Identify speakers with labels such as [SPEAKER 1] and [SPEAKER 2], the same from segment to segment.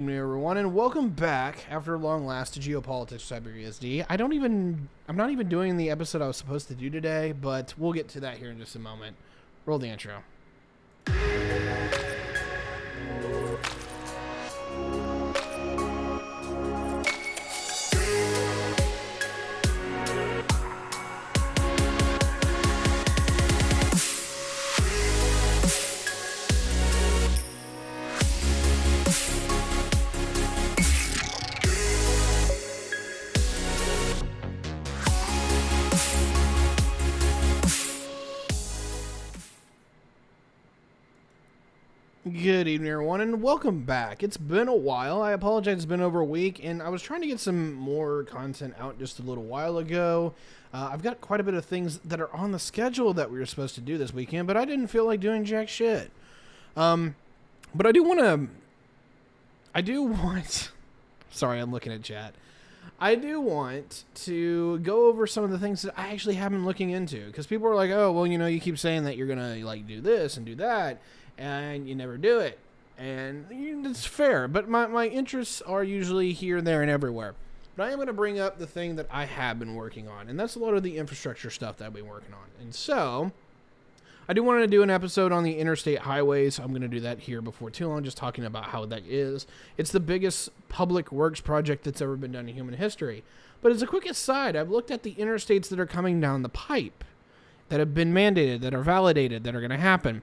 [SPEAKER 1] Hey everyone, and welcome back after a long last to Geopolitics Tyberius D. I'm not even doing the episode I was supposed to do today, but we'll get to that here in just a moment. Roll the intro. Good evening, everyone, and welcome back. It's been a while. I apologize, it's been over a week, and I was trying to get some more content out just a little while ago. I've got quite a bit of things that are on the schedule that we were supposed to do this weekend, but I didn't feel like doing jack shit. But I do want... Sorry, I'm looking at chat. I do want to go over some of the things that I actually have been looking into, because people are like, oh, well, you keep saying that you're going to, do this and do that, and you never do it. And it's fair, but my interests are usually here, there, and everywhere. But I am going to bring up the thing that I have been working on, and that's a lot of the infrastructure stuff that I've been working on. And so, I do want to do an episode on the interstate highways. I'm going to do that here before too long, just talking about how that is. It's the biggest public works project that's ever been done in human history. But as a quick aside, I've looked at the interstates that are coming down the pipe, that have been mandated, that are validated, that are going to happen.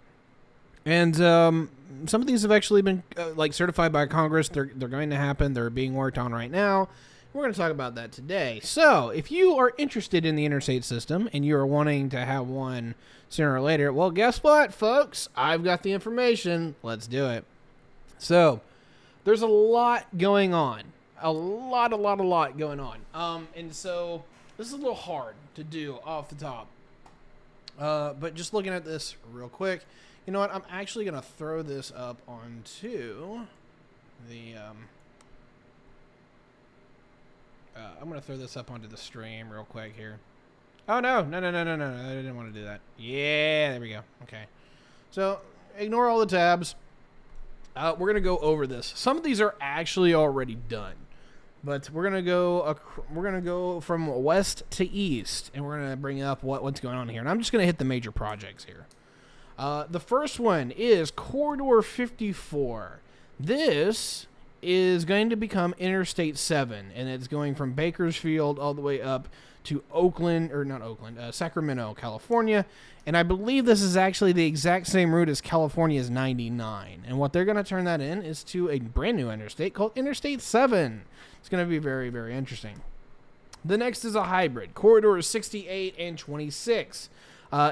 [SPEAKER 1] And some of these have actually been certified by Congress. They're going to happen. They're being worked on right now. We're going to talk about that today. So if you are interested in the interstate system and you are wanting to have one sooner or later, well, guess what, folks? I've got the information. Let's do it. So there's a lot going on. A lot going on. And so this is a little hard to do off the top. But just looking at this real quick, you know what? I'm actually going to throw this up onto the... I'm going to throw this up onto the stream real quick here. Oh, no. I didn't want to do that. Yeah, there we go. Okay. So, ignore all the tabs. We're going to go over this. Some of these are actually already done. But we're going to go from west to east, and we're going to bring up what's going on here. And I'm just going to hit the major projects here. The first one is Corridor 54. This is going to become Interstate 7, and it's going from Bakersfield all the way up to Sacramento, California. And I believe this is actually the exact same route as California's 99. And what they're going to turn that in is to a brand new interstate called Interstate 7. It's going to be very, very interesting. The next is a hybrid, Corridor 68 and 26,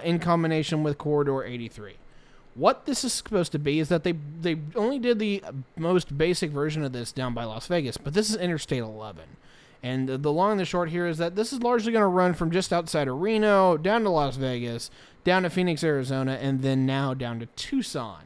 [SPEAKER 1] in combination with Corridor 83. What this is supposed to be is that they only did the most basic version of this down by Las Vegas, but this is Interstate 11. And the long and the short here is that this is largely going to run from just outside of Reno, down to Las Vegas, down to Phoenix, Arizona, and then now down to Tucson.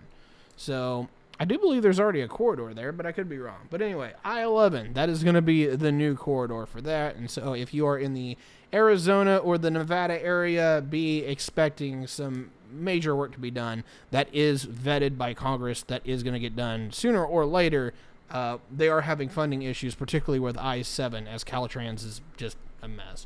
[SPEAKER 1] So I do believe there's already a corridor there, but I could be wrong. But anyway, I-11, that is going to be the new corridor for that. And so if you are in the Arizona or the Nevada area, be expecting some major work to be done. That is vetted by Congress. That is going to get done sooner or later. They are having funding issues, particularly with I-7, as Caltrans is just a mess.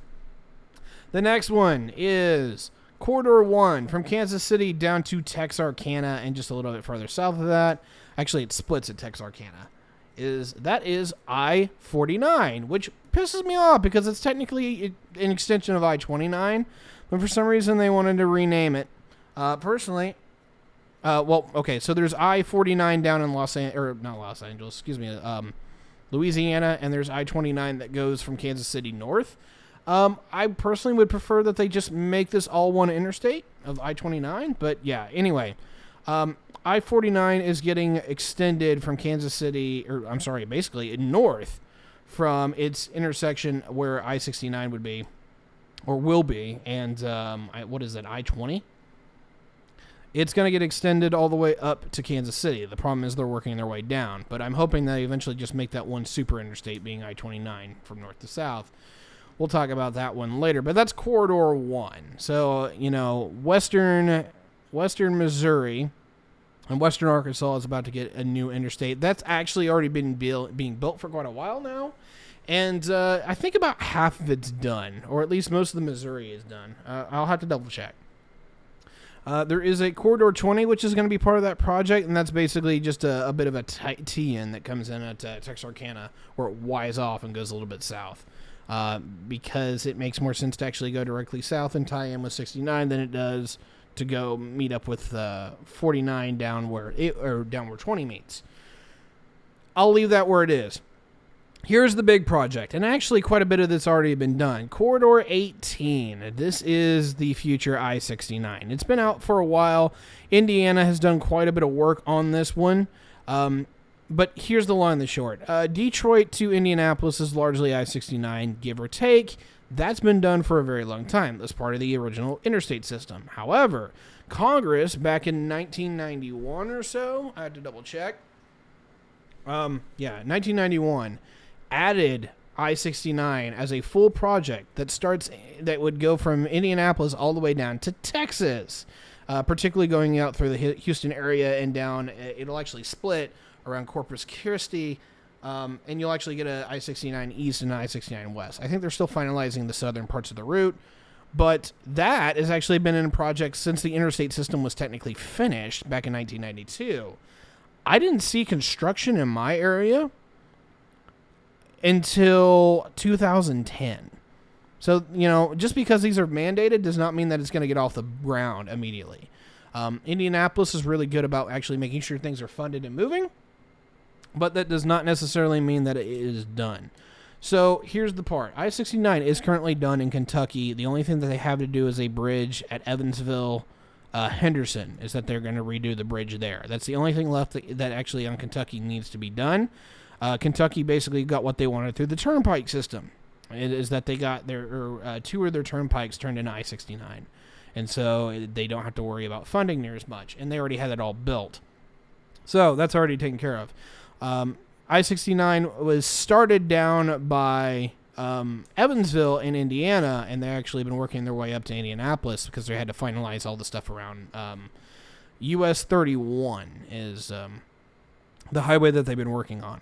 [SPEAKER 1] The next one is Corridor 1 from Kansas City down to Texarkana and just a little bit further south of that. Actually, it splits at Texarkana. That is I-49, which pisses me off because it's technically an extension of I-29, but for some reason they wanted to rename it. Personally, so there's I-49 down in Louisiana, and there's I-29 that goes from Kansas City north. I personally would prefer that they just make this all one interstate of I-29, but yeah, anyway, I-49 is getting extended from Kansas City, basically north from its intersection where I-69 would be, or will be, and I-20? It's going to get extended all the way up to Kansas City. The problem is they're working their way down, but I'm hoping they eventually just make that one super interstate being I-29 from north to south. We'll talk about that one later, but that's Corridor 1. So, western Missouri And Western Arkansas is about to get a new interstate. That's actually already been being built for quite a while now. And I think about half of it's done, or at least most of the Missouri is done. I'll have to double check. There is a Corridor 20, which is going to be part of that project, and that's basically just a bit of a T-in that comes in at Texarkana, where it Y's off and goes a little bit south. Because it makes more sense to actually go directly south and tie in with 69 than it does to go meet up with 49 down where 20 meets. I'll leave that where it is. Here's the big project, and actually quite a bit of this already been done. Corridor 18. This is the future I-69. It's been out for a while. Indiana has done quite a bit of work on this one. But here's the long and the short. Detroit to Indianapolis is largely I-69, give or take. That's been done for a very long time. That's part of the original interstate system. However, Congress, back in 1991 or so, I had to double check. 1991, added I-69 as a full project that would go from Indianapolis all the way down to Texas, particularly going out through the Houston area and down. It'll actually split around Corpus Christi, and you'll actually get a I-69 East and an I-69 West. I think they're still finalizing the southern parts of the route, but that has actually been in a project since the interstate system was technically finished back in 1992. I didn't see construction in my area until 2010. So, just because these are mandated does not mean that it's going to get off the ground immediately. Indianapolis is really good about actually making sure things are funded and moving, but that does not necessarily mean that it is done. So here's the part. I-69 is currently done in Kentucky. The only thing that they have to do is a bridge at Evansville, Henderson, is that they're going to redo the bridge there. That's the only thing left that actually on Kentucky needs to be done. Kentucky basically got what they wanted through the turnpike system. It is that they got two of their turnpikes turned into I-69. And so they don't have to worry about funding near as much. And they already had it all built. So that's already taken care of. I-69 was started down by Evansville in Indiana, and they've actually been working their way up to Indianapolis because they had to finalize all the stuff around US 31 is the highway that they've been working on.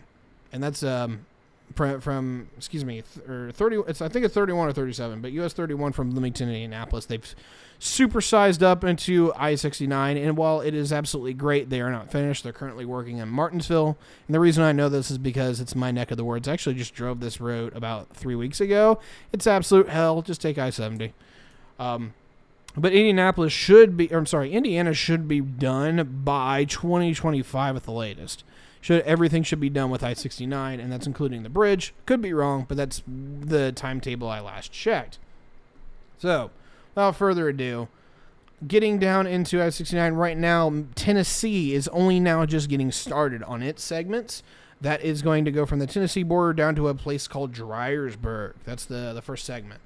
[SPEAKER 1] And that's from 30. I think it's 31 or 37, but US 31 from Bloomington to Indianapolis. They've supersized up into I-69, and while it is absolutely great, they are not finished. They're currently working in Martinsville, and the reason I know this is because it's my neck of the woods. I actually just drove this road about 3 weeks ago. It's absolute hell. Just take I-70. But Indiana should be done by 2025 at the latest. Everything should be done with I-69, and that's including the bridge. Could be wrong, but that's the timetable I last checked. So, without further ado, getting down into I-69 right now, Tennessee is only now just getting started on its segments. That is going to go from the Tennessee border down to a place called Dryersburg. That's the first segment.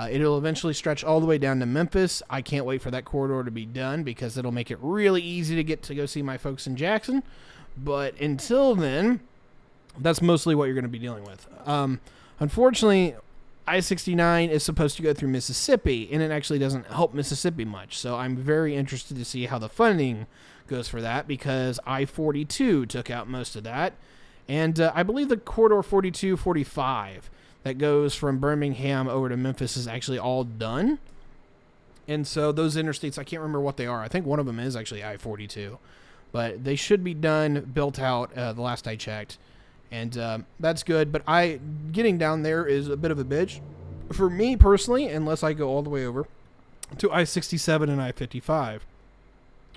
[SPEAKER 1] It'll eventually stretch all the way down to Memphis. I can't wait for that corridor to be done because it'll make it really easy to go see my folks in Jackson. But until then, that's mostly what you're going to be dealing with. Unfortunately, I-69 is supposed to go through Mississippi, and it actually doesn't help Mississippi much. So I'm very interested to see how the funding goes for that because I-42 took out most of that. And I believe the corridor 42-45 that goes from Birmingham over to Memphis is actually all done. And so those interstates, I can't remember what they are. I think one of them is actually I-42. But they should be done, built out, the last I checked. And that's good. But getting down there is a bit of a bitch. For me personally, unless I go all the way over to I-67 and I-55.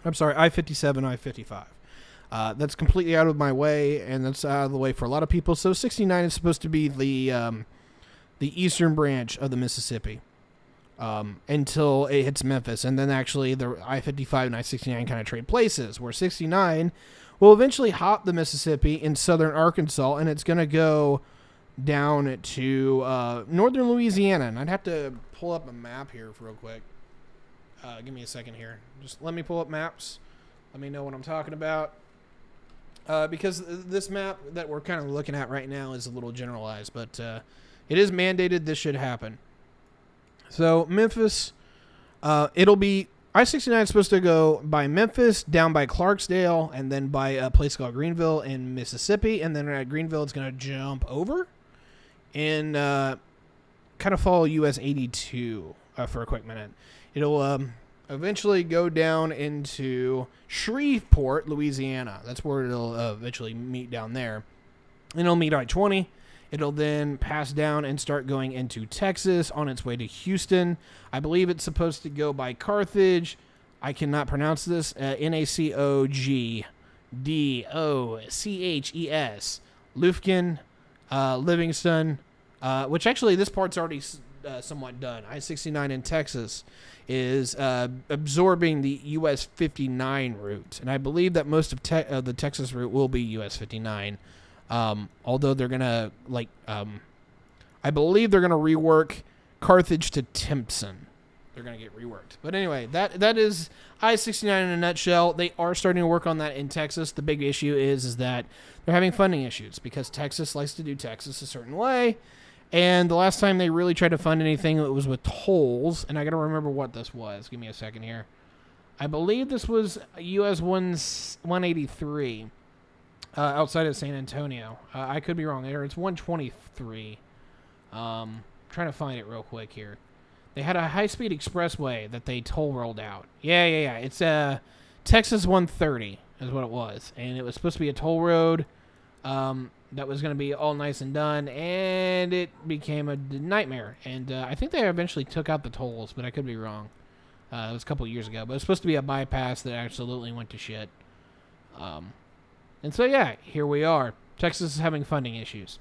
[SPEAKER 1] I'm sorry, I-57, I-55. That's completely out of my way, and that's out of the way for a lot of people. So 69 is supposed to be the eastern branch of the Mississippi. Until it hits Memphis. And then actually the I-55 and I-69 kind of trade places, where 69 will eventually hop the Mississippi in southern Arkansas, and it's going to go down to northern Louisiana. And I'd have to pull up a map here real quick. Give me a second here. Just let me pull up maps. Let me know what I'm talking about. Because this map that we're kind of looking at right now is a little generalized, but it is mandated this should happen. So Memphis, it'll be I-69 is supposed to go by Memphis, down by Clarksdale, and then by a place called Greenville in Mississippi. And then at Greenville, it's going to jump over and kind of follow US 82 for a quick minute. It'll eventually go down into Shreveport, Louisiana. That's where it'll eventually meet down there. And it'll meet I-20. It'll then pass down and start going into Texas on its way to Houston. I believe it's supposed to go by Carthage. I cannot pronounce this. Nacogdoches. Lufkin, Livingston, which actually this part's already somewhat done. I-69 in Texas is absorbing the US 59 route. And I believe that most of the Texas route will be US 59. Although they're going to, I believe they're going to rework Carthage to Timpson. They're going to get reworked. But anyway, that is I-69 in a nutshell. They are starting to work on that in Texas. The big issue is that they're having funding issues because Texas likes to do Texas a certain way. And the last time they really tried to fund anything, it was with tolls. And I got to remember what this was. Give me a second here. I believe this was US 183. Outside of San Antonio. I could be wrong there. It's 123. Trying to find it real quick here. They had a high-speed expressway that they toll rolled out. Yeah. It's Texas 130 is what it was. And it was supposed to be a toll road that was going to be all nice and done. And it became a nightmare. And I think they eventually took out the tolls, but I could be wrong. It was a couple years ago. But it was supposed to be a bypass that absolutely went to shit. And so, yeah, here we are. Texas is having funding issues.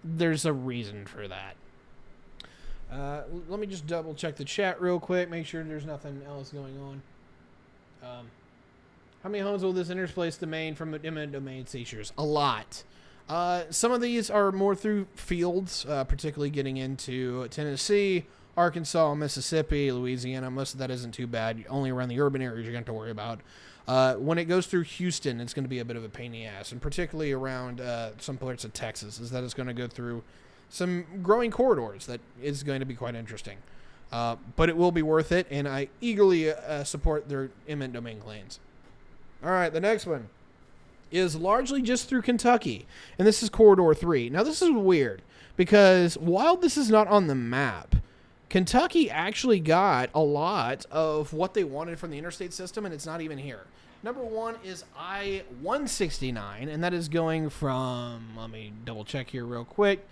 [SPEAKER 1] There's a reason for that. Let me just double check the chat real quick, make sure there's nothing else going on. How many homes will this interplace domain from eminent domain seizures? A lot. Some of these are more through fields, particularly getting into Tennessee, Arkansas, Mississippi, Louisiana. Most of that isn't too bad. Only around the urban areas you're going to have to worry about. When it goes through Houston, it's going to be a bit of a pain in the ass, and particularly around some parts of Texas, is that it's going to go through some growing corridors that is going to be quite interesting. But it will be worth it, and I eagerly support their eminent domain claims. All right, the next one is largely just through Kentucky, and this is Corridor 3. Now, this is weird, because while this is not on the map, Kentucky actually got a lot of what they wanted from the interstate system, and it's not even here. Number one is I-169, and that is going from, let me double check here real quick.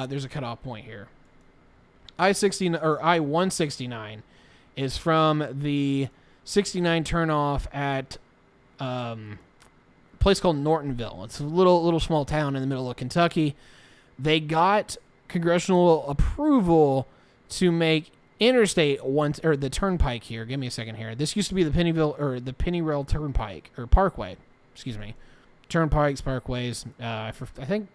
[SPEAKER 1] There's a cutoff point here. I-169 is from the 69 turnoff at a place called Nortonville. It's a little small town in the middle of Kentucky. They got congressional approval to make interstate the turnpike here. Give me a second here. This used to be the Pennyrail Turnpike or Parkway. Excuse me. Turnpikes, parkways. I think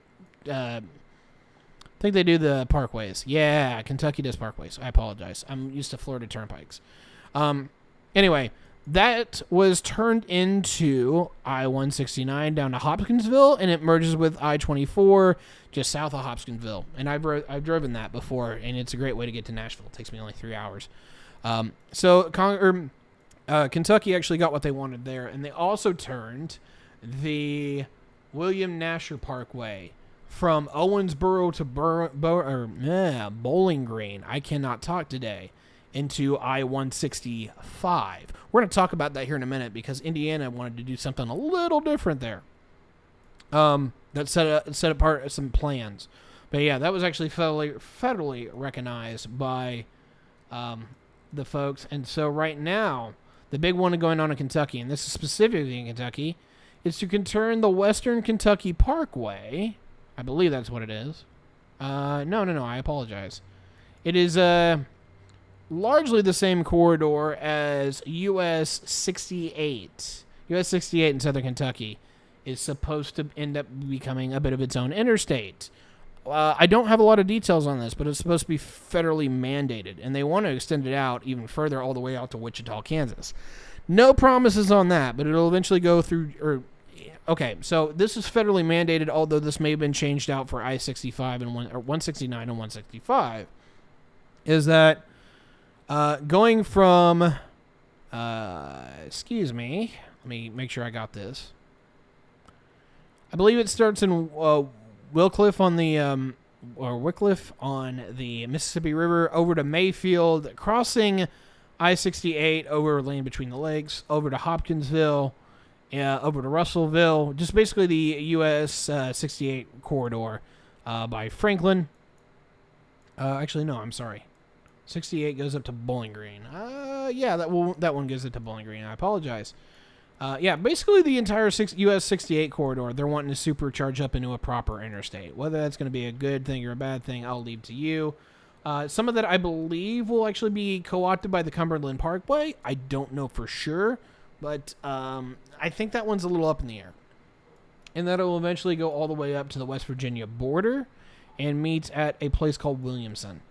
[SPEAKER 1] they do the parkways. Yeah, Kentucky does parkways. I apologize. I'm used to Florida turnpikes. Anyway, that was turned into I-169 down to Hopkinsville, and it merges with I-24 just south of Hopkinsville. And I've driven that before, and it's a great way to get to Nashville. It takes me only 3 hours. So Kentucky actually got what they wanted there, and they also turned the William Nasher Parkway from Owensboro to Bowling Green. I cannot talk today. Into I-165. We're going to talk about that here in a minute because Indiana wanted to do something a little different there. That set apart some plans. But yeah, that was actually federally recognized by the folks. And so right now, the big one going on in Kentucky, and this is specifically in Kentucky, is to turn the Western Kentucky Parkway. I believe that's what it is. No, I apologize. It is largely the same corridor as US 68. US 68 in southern Kentucky is supposed to end up becoming a bit of its own interstate. I don't have a lot of details on this, but it's supposed to be federally mandated, and they want to extend it out even further all the way out to Wichita, Kansas. No promises on that, but it'll eventually go through... Okay, so this is federally mandated, although this may have been changed out for I-65 and 169 and 165, is that Going from, excuse me, let me make sure I got this. I believe it starts in Wycliffe on the Mississippi River over to Mayfield, crossing I-68 over Lane Between the Lakes, over to Hopkinsville, over to Russellville, just basically the US 68 corridor by Franklin. Actually, no, I'm sorry. 68 goes up to Bowling Green. Yeah, that one goes up to Bowling Green. I apologize. Yeah, basically the entire US 68 corridor, they're wanting to supercharge up into a proper interstate. Whether that's going to be a good thing or a bad thing, I'll leave to you. Some of that, I believe, will actually be co-opted by the Cumberland Parkway. I don't know for sure, but I think that one's a little up in the air. And that will eventually go all the way up to the West Virginia border and meet at a place called Williamson.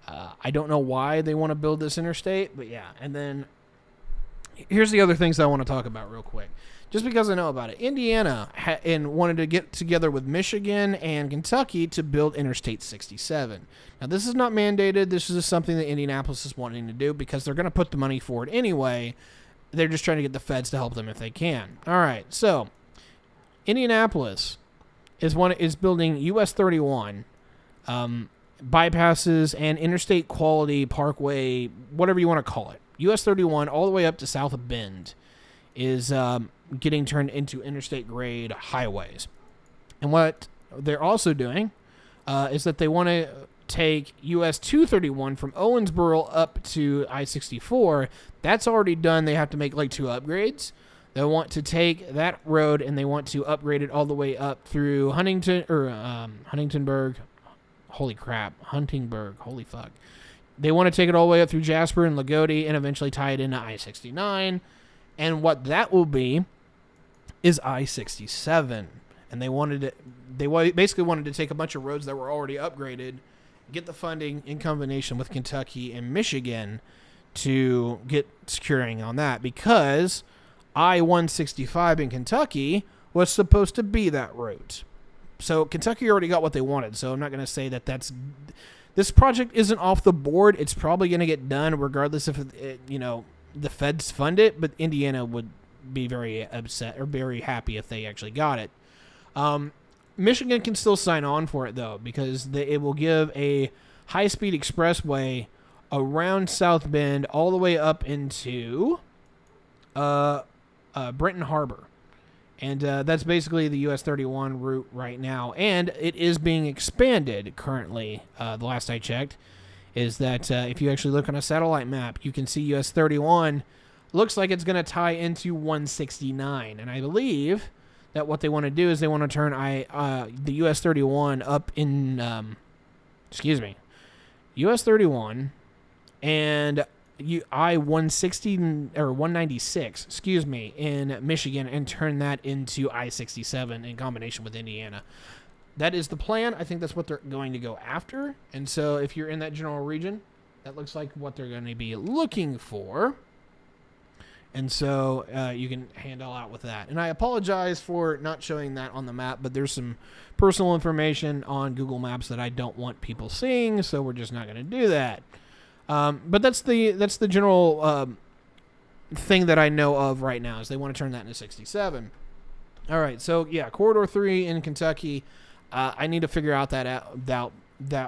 [SPEAKER 1] I don't know why they want to build this interstate, but yeah. And then here's the other things I want to talk about real quick. Just because I know about it. Indiana wanted to get together with Michigan and Kentucky to build Interstate 67. Now, this is not mandated. This is just something that Indianapolis is wanting to do because they're going to put the money for it anyway. They're just trying to get the feds to help them if they can. All right, so Indianapolis is building US 31 bypasses and interstate quality parkway, whatever you want to call it. US 31 all the way up to south of Bend is getting turned into interstate grade highways. And what they're also doing is that they want to take US 231 from Owensboro up to I-64. That's already done. They have to make like 2 upgrades. They want to take that road and they want to upgrade it all the way up through Huntingtonburg. Holy crap. Huntingburg. Holy fuck. They want to take it all the way up through Jasper and Lagodi and eventually tie it into I-69. And what that will be is I-67. And they basically wanted to take a bunch of roads that were already upgraded, get the funding in combination with Kentucky and Michigan to get securing on that, because I-165 in Kentucky was supposed to be that route. So Kentucky already got what they wanted, so I'm not going to say that this project isn't off the board. It's probably going to get done regardless if the feds fund it, but Indiana would be very upset or very happy if they actually got it. Michigan can still sign on for it, though, because it will give a high-speed expressway around South Bend all the way up into Brenton Harbor. And that's basically the US 31 route right now. And it is being expanded currently. The last I checked is that if you actually look on a satellite map, you can see US 31 looks like it's going to tie into 169. And I believe that what they want to do is they want to turn the US 31 up in, US 31 and I-160 or 196, in Michigan, and turn that into I-67 in combination with Indiana. That is the plan. I think that's what they're going to go after. And so if you're in that general region, that looks like what they're going to be looking for. And so you can handle out with that. And I apologize for not showing that on the map, but there's some personal information on Google Maps that I don't want people seeing, so we're just not going to do that. But that's the general thing that I know of right now, is they want to turn that into 67. All right, so yeah, Corridor 3 in Kentucky. I need to figure out that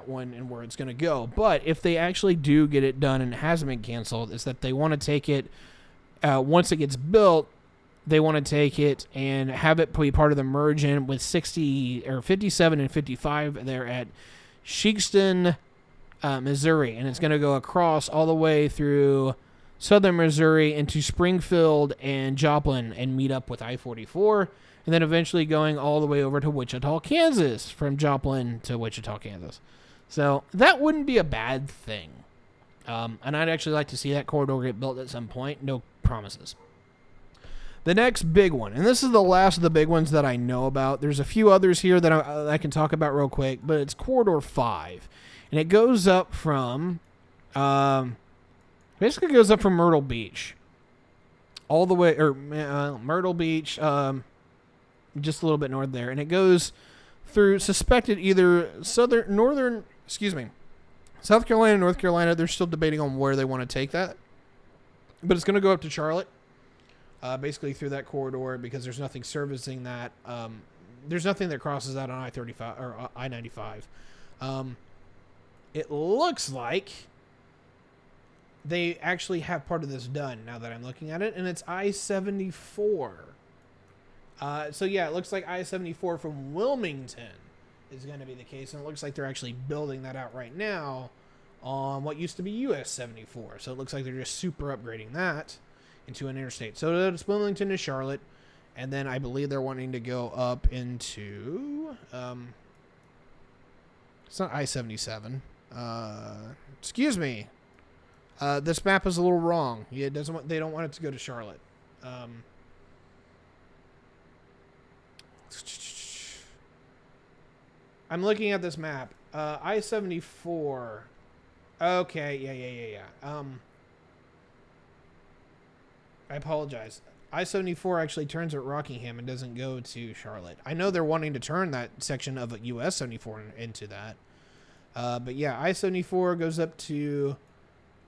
[SPEAKER 1] one and where it's going to go. But if they actually do get it done and it hasn't been canceled, is that they want to take it, once it gets built, they want to take it and have it be part of the merge in with 57 and 55 there at Sheekston, Missouri, and it's going to go across all the way through southern Missouri into Springfield and Joplin and meet up with I-44, and then eventually going all the way over to Wichita, Kansas, from Joplin to Wichita, Kansas. So that wouldn't be a bad thing. And I'd actually like to see that corridor get built at some point. No promises. The next big one, and this is the last of the big ones that I know about. There's a few others here that I can talk about real quick, but it's Corridor 5. And it goes up from, basically goes up from Myrtle Beach, all the way, or Myrtle Beach, just a little bit north there. And it goes through suspected either South Carolina and North Carolina, they're still debating on where they want to take that. But it's going to go up to Charlotte, basically through that corridor, because there's nothing servicing that. There's nothing that crosses that on I-35 or I-95. It looks like they actually have part of this done now that I'm looking at it, and it's I-74. So yeah, it looks like I-74 from Wilmington is going to be the case, and it looks like they're actually building that out right now on what used to be US 74. So it looks like they're just super upgrading that into an interstate. So it's Wilmington to Charlotte, and then I believe they're wanting to go up into it's not I-77. Excuse me. This map is a little wrong. Yeah, it doesn't. They don't want it to go to Charlotte. I'm looking at this map. I-74. Okay. Yeah. I apologize. I-74 actually turns at Rockingham and doesn't go to Charlotte. I know they're wanting to turn that section of US 74 into that. But yeah, I-74 goes up to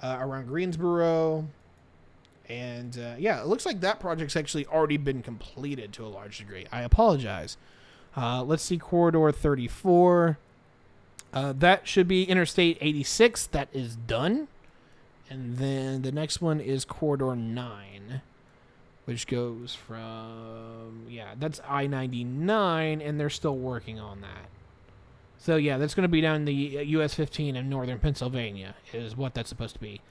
[SPEAKER 1] around Greensboro. And yeah, it looks like that project's actually already been completed to a large degree. I apologize. Let's see, Corridor 34. That should be Interstate 86. That is done. And then the next one is Corridor 9, which goes from, yeah, that's I-99, and they're still working on that. So, yeah, that's going to be down the US 15 in northern Pennsylvania is what that's supposed to be.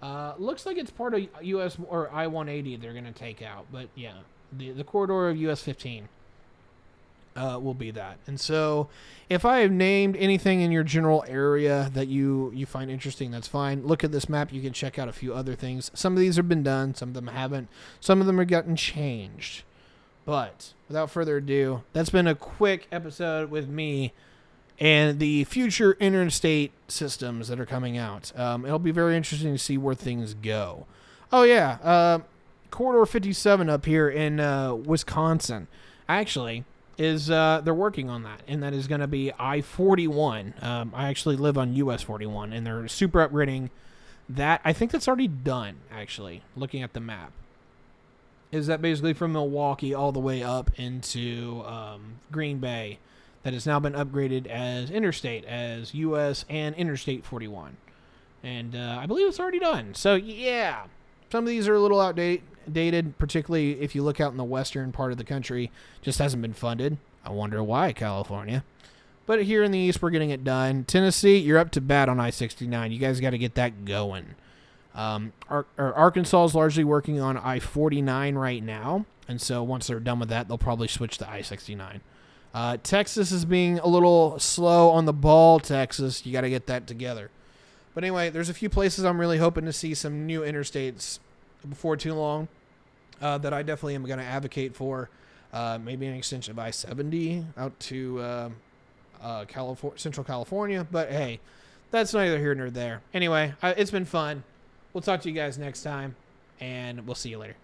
[SPEAKER 1] Looks like it's part of US or I-180 they're going to take out. But, yeah, the corridor of US 15 will be that. And so if I have named anything in your general area that you find interesting, that's fine. Look at this map. You can check out a few other things. Some of these have been done. Some of them haven't. Some of them have gotten changed. But without further ado, that's been a quick episode with me and the future interstate systems that are coming out. It'll be very interesting to see where things go. Oh, yeah. Corridor 57 up here in Wisconsin. Actually, is they're working on that, and that is going to be I-41. I actually live on US 41, and they're super upgrading that. I think that's already done, actually, looking at the map. Is that basically from Milwaukee all the way up into Green Bay that has now been upgraded as interstate, as US and Interstate 41. And I believe it's already done. So, yeah, some of these are a little outdated, particularly if you look out in the western part of the country. Just hasn't been funded. I wonder why, California. But here in the east, we're getting it done. Tennessee, you're up to bat on I-69. You guys got to get that going. Arkansas is largely working on I-49 right now. And so once they're done with that, they'll probably switch to I-69. Texas is being a little slow on the ball, Texas. You got to get that together. But anyway, there's a few places I'm really hoping to see some new interstates before too long that I definitely am going to advocate for. Maybe an extension of I-70 out to Central California. But hey, that's neither here nor there. Anyway, it's been fun. We'll talk to you guys next time, and we'll see you later.